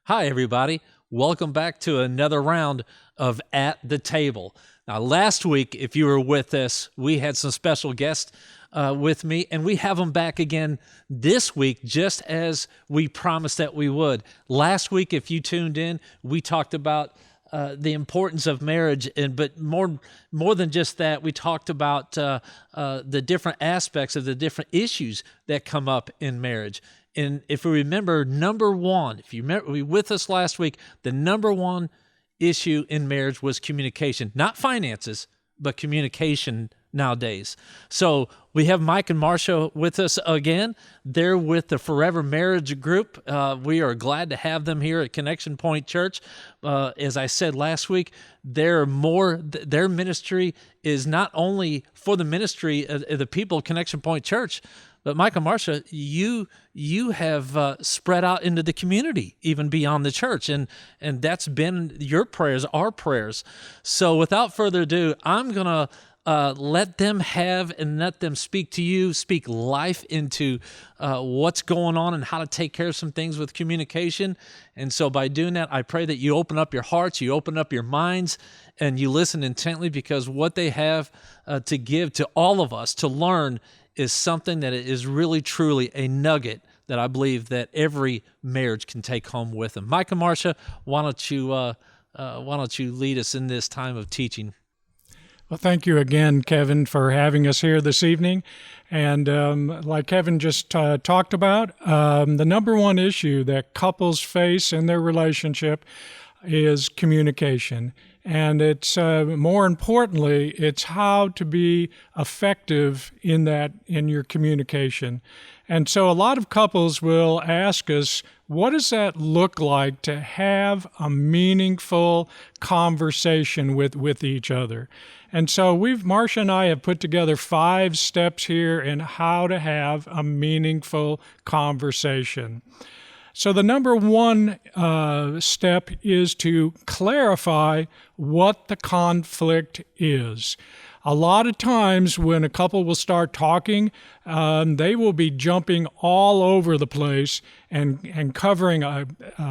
Hi, everybody. Welcome back to another round of At the Table. Now, last week, if you were with us, we had some special guests with me, and we have them back again this week, just as we promised that we would. Last week, if you tuned in, we talked about the importance of marriage, but more than just that, we talked about the different aspects of the different issues that come up in marriage. And if we remember, number one, if you remember, we with us last week, the number one issue in marriage was communication, not finances, but communication nowadays. So we have Mike and Marcia with us again. They're with the Forever Marriage Group. We are glad to have them here at Connection Point Church. As I said last week, their ministry is not only for the ministry of the people of Connection Point Church, but Mike and Marcia, you have spread out into the community, even beyond the church, and that's been your prayers, our prayers. So without further ado, I'm gonna let them speak to you, speak life into what's going on and how to take care of some things with communication. And so by doing that, I pray that you open up your hearts, you open up your minds, and you listen intently, because what they have to give to all of us to learn is something that is really, truly a nugget that I believe that every marriage can take home with them. Mike and Marcia, why don't you lead us in this time of teaching? Well, thank you again, Kevin, for having us here this evening. And like Kevin just talked about, the number one issue that couples face in their relationship is communication. And it's more importantly, it's how to be effective in your communication. And so a lot of couples will ask us, what does that look like to have a meaningful conversation with each other? And so Marcia and I have put together 5 steps here in how to have a meaningful conversation. So the number one step is to clarify what the conflict is. A lot of times when a couple will start talking, they will be jumping all over the place and covering a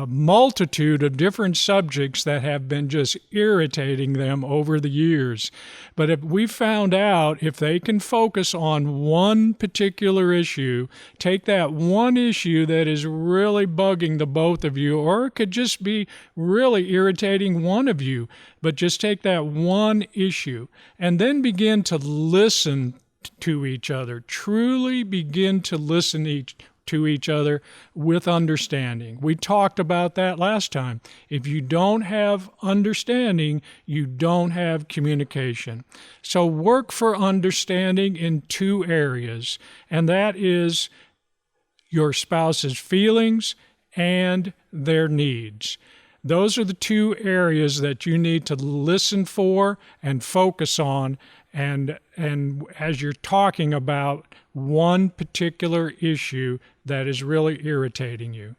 multitude of different subjects that have been just irritating them over the years. But if we found out if they can focus on one particular issue, take that one issue that is really bugging the both of you, or it could just be really irritating one of you, but just take that one issue and then begin to listen to each other. Truly begin to listen to each other with understanding. We talked about that last time. If you don't have understanding, you don't have communication. So work for understanding in 2 areas, and that is your spouse's feelings and their needs. Those are the 2 areas that you need to listen for and focus on, and as you're talking about one particular issue that is really irritating you.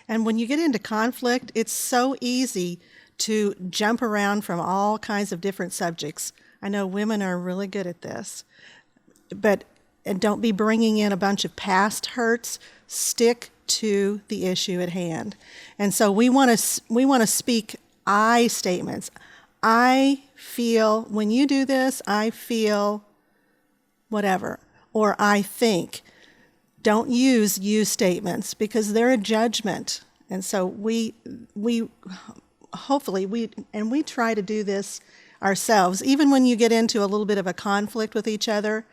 And when you get into conflict, it's so easy to jump around from all kinds of different subjects. I know women are really good at this, and don't be bringing in a bunch of past hurts. Stick to the issue at hand. And so we want to speak I statements. I feel, when you do this, I feel whatever, or I think. Don't use you statements, because they're a judgment. And so we try to do this ourselves. Even when you get into a little bit of a conflict with each other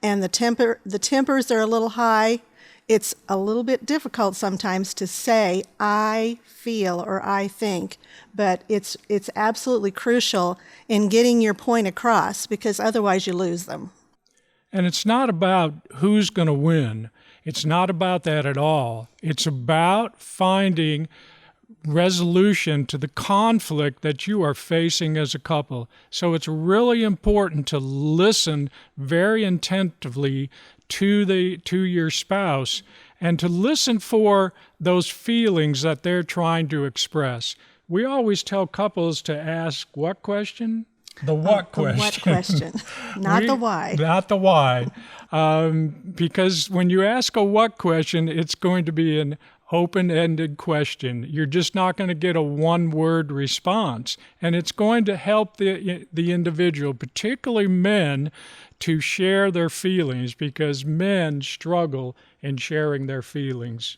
and the tempers are a little high, it's a little bit difficult sometimes to say, I feel or I think, but it's absolutely crucial in getting your point across, because otherwise you lose them. And it's not about who's going to win. It's not about that at all. It's about finding resolution to the conflict that you are facing as a couple. So it's really important to listen very attentively to your spouse, and to listen for those feelings that they're trying to express. We always tell couples to ask what question? The what question. The what question, not the why. Not the why. Because when you ask a what question, it's going to be an open-ended question. You're just not going to get a one-word response. And it's going to help the individual, particularly men, to share their feelings, because men struggle in sharing their feelings.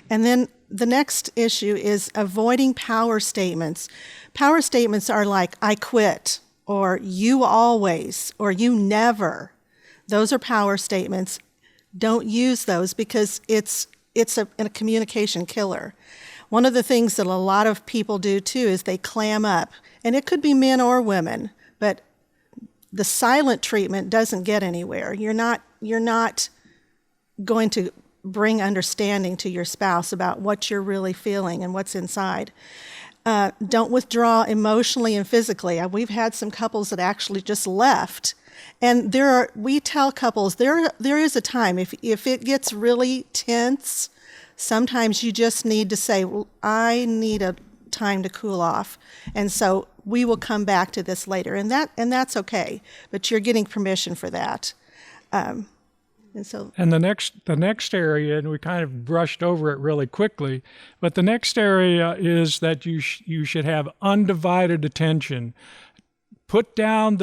And then the next issue is avoiding power statements. Power statements are like, I quit, or you always, or you never. Those are power statements. Don't use those because it's a communication killer. One of the things that a lot of people do too is they clam up. And it could be men or women, but the silent treatment doesn't get anywhere. You're not going to bring understanding to your spouse about what you're really feeling and what's inside. Don't withdraw emotionally and physically. We've had some couples that actually just left. And we tell couples there is a time, if it gets really tense, sometimes you just need to say, well, I need a time to cool off. And so we will come back to this later. And that's okay. But you're getting permission for that. And the next area, and we kind of brushed over it really quickly, but the next area is that you should have undivided attention. Put down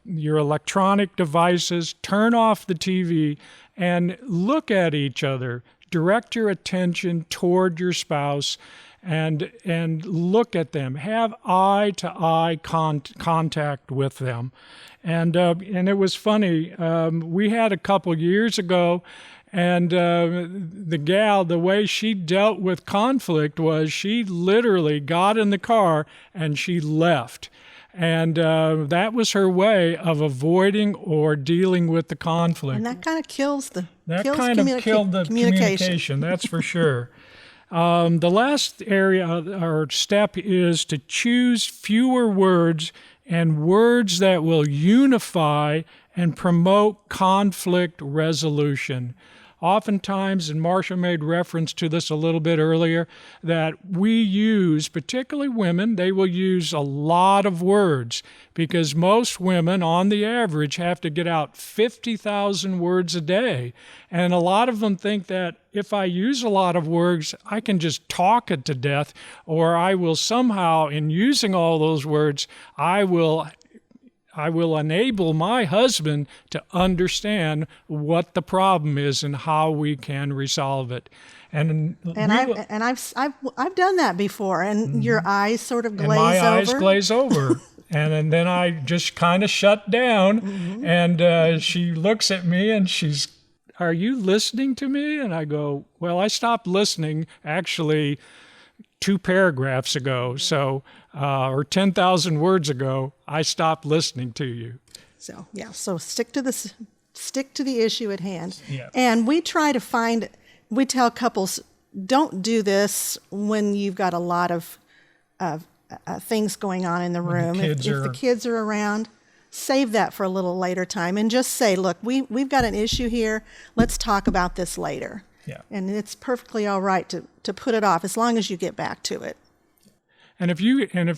your electronic devices, turn off the TV, and look at each other. Direct your attention toward your spouse and look at them. Have eye-to-eye contact with them. And it was funny. We had a couple years ago, and the gal, the way she dealt with conflict was she literally got in the car and she left. And that was her way of avoiding or dealing with the conflict. And that kind of kills the killed the communication. That's for sure. The last area or step is to choose fewer words and words that will unify and promote conflict resolution. Oftentimes, and Marcia made reference to this a little bit earlier, that we use, particularly women, they will use a lot of words because most women, on the average, have to get out 50,000 words a day. And a lot of them think that if I use a lot of words, I can just talk it to death, or I will somehow, in using all those words, I will enable my husband to understand what the problem is and how we can resolve it. And I've done that before, and your eyes sort of glaze over. And my eyes glaze over. And then I just kind of shut down, and she looks at me and she's, "Are you listening to me?" And I go, "Well, I stopped listening actually 2 paragraphs ago, or 10,000 words ago, I stopped listening to you." So stick to the issue at hand. Yeah. And we tell couples, don't do this when you've got a lot of things going on in the room. If the kids are around, save that for a little later time and just say, look, we've got an issue here. Let's talk about this later. Yeah. And it's perfectly all right to put it off as long as you get back to it. And if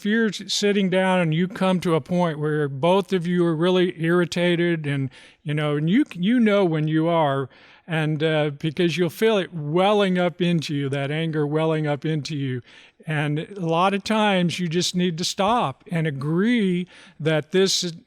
you're sitting down and you come to a point where both of you are really irritated, and you know when you are, and because you'll feel it welling up into you, that anger welling up into you, and a lot of times you just need to stop and agree that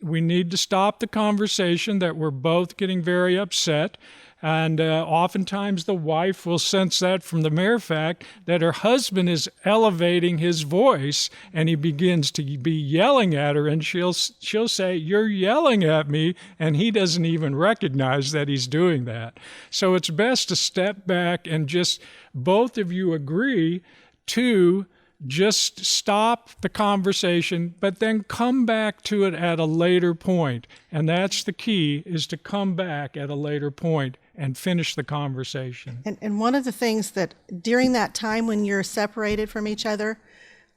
we need to stop the conversation, that we're both getting very upset. And oftentimes the wife will sense that from the mere fact that her husband is elevating his voice, and he begins to be yelling at her, and she'll say, "You're yelling at me," and he doesn't even recognize that he's doing that. So it's best to step back and just both of you agree to just stop the conversation, but then come back to it at a later point. And that's the key, is to come back at a later point and finish the conversation. And one of the things that during that time when you're separated from each other,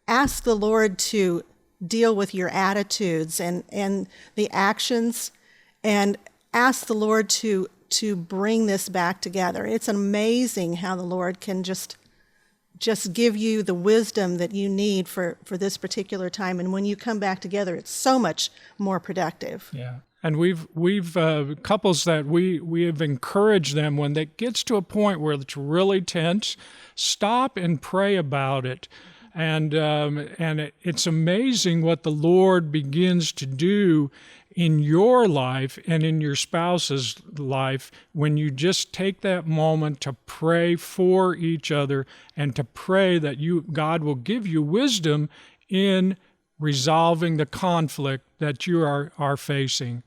ask the Lord to deal with your attitudes and the actions, and ask the Lord to bring this back together. It's amazing how the Lord can just give you the wisdom that you need for this particular time. And when you come back together, it's so much more productive. Yeah. And we've couples that we have encouraged them when it gets to a point where it's really tense, stop and pray about it. And it's amazing what the Lord begins to do in your life and in your spouse's life when you just take that moment to pray for each other and to pray that God will give you wisdom in resolving the conflict that you are facing.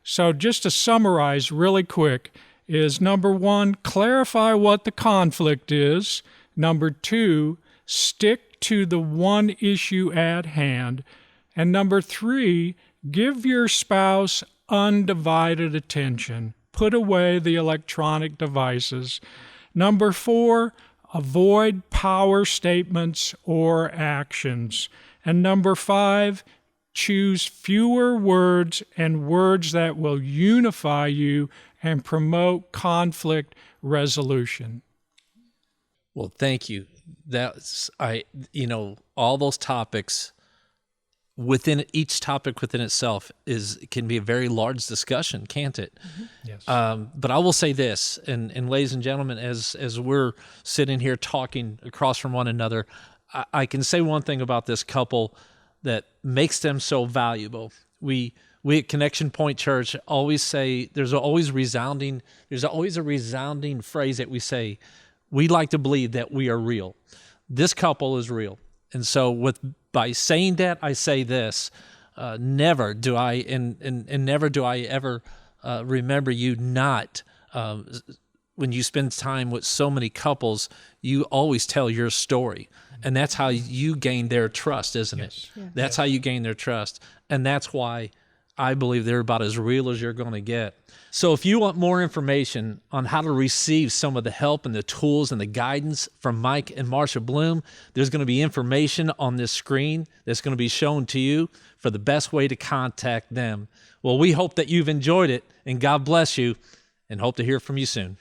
So just to summarize really quick is, number one, clarify what the conflict is. Number two, stick to the one issue at hand. And number three, give your spouse undivided attention. Put away the electronic devices. Number four, avoid power statements or actions. And number five, choose fewer words and words that will unify you and promote conflict resolution. Well, thank you. All those topics within each topic within itself can be a very large discussion, can't it? Mm-hmm. Yes. But I will say this, and ladies and gentlemen, as we're sitting here talking across from one another, I can say one thing about this couple that makes them so valuable. We at Connection Point Church always say there's always a resounding phrase that we say. We like to believe that we are real. This couple is real. And so by saying that, I say this, never do I ever remember you not, when you spend time with so many couples, you always tell your story. And that's how you gain their trust, isn't it? Yeah. That's how you gain their trust. And that's why I believe they're about as real as you're going to get. So if you want more information on how to receive some of the help and the tools and the guidance from Mike and Marcia Bloom, there's going to be information on this screen that's going to be shown to you for the best way to contact them. Well, we hope that you've enjoyed it, and God bless you, and hope to hear from you soon.